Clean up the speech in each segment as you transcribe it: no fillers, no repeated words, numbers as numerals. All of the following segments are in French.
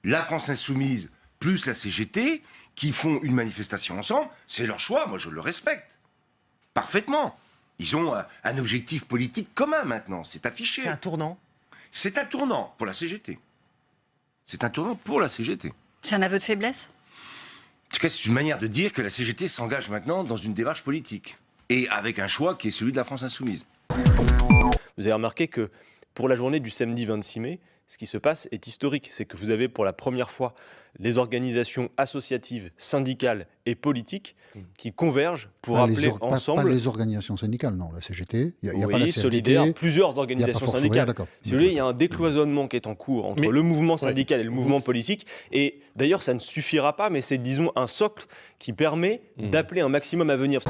la France Insoumise plus la CGT qui font une manifestation ensemble, c'est leur choix, moi je le respecte. Parfaitement. Ils ont un objectif politique commun maintenant, c'est affiché. C'est un tournant. C'est un tournant pour la CGT. C'est un tournant pour la CGT. C'est un aveu de faiblesse ? En tout cas, c'est une manière de dire que la CGT s'engage maintenant dans une démarche politique. Et avec un choix qui est celui de la France Insoumise. Vous avez remarqué que pour la journée du samedi 26 mai, ce qui se passe est historique. C'est que vous avez pour la première fois les organisations associatives, syndicales et politiques qui convergent pour appeler ensemble... Pas les organisations syndicales, non. La CGT, il n'y a oui, pas la CFDT, Solidaire, plusieurs organisations syndicales. Si vous voulez, il y a un décloisonnement qui est en cours entre le mouvement syndical et le mouvement politique. Et d'ailleurs, ça ne suffira pas, mais c'est, disons, un socle qui permet d'appeler un maximum à venir.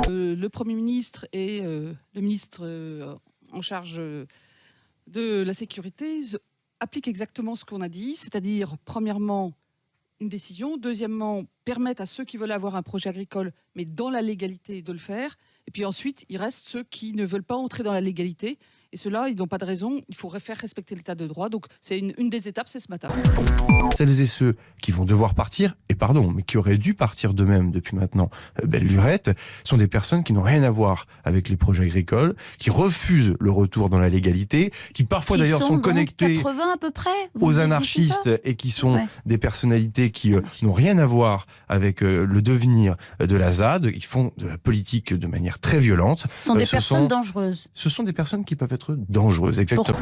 Le Premier ministre et le ministre en charge de la sécurité appliquent exactement ce qu'on a dit, c'est-à-dire, premièrement, une décision, deuxièmement, permettre à ceux qui veulent avoir un projet agricole, mais dans la légalité, de le faire, et puis ensuite, il reste ceux qui ne veulent pas entrer dans la légalité, et ceux-là, ils n'ont pas de raison, il faut faire respecter l'état de droit, donc c'est une des étapes, c'est ce matin. Celles et ceux qui vont devoir partir, et pardon, mais qui auraient dû partir d'eux-mêmes depuis maintenant belle lurette, sont des personnes qui n'ont rien à voir avec les projets agricoles, qui refusent le retour dans la légalité, qui parfois d'ailleurs sont connectés 80 à peu près, aux anarchistes et qui sont des personnalités qui n'ont rien à voir avec le devenir de la ZAD. Ils font de la politique de manière très violente. Ce sont des personnes dangereuses. Ce sont des personnes qui peuvent être dangereuses, exactement.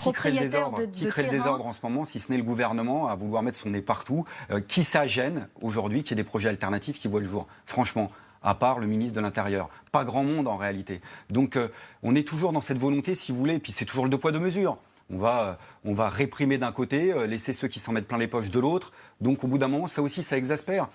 Qui crée le désordre en ce moment, si ce n'est le gouvernement, à vouloir mettre son nez partout. Qui ça gêne aujourd'hui qu'il y ait des projets alternatifs qui voient le jour? Franchement, à part le ministre de l'Intérieur. Pas grand monde en réalité. Donc on est toujours dans cette volonté, si vous voulez, et puis c'est toujours le deux poids deux mesures. On va réprimer d'un côté, laisser ceux qui s'en mettent plein les poches de l'autre. Donc au bout d'un moment, ça aussi, ça exaspère.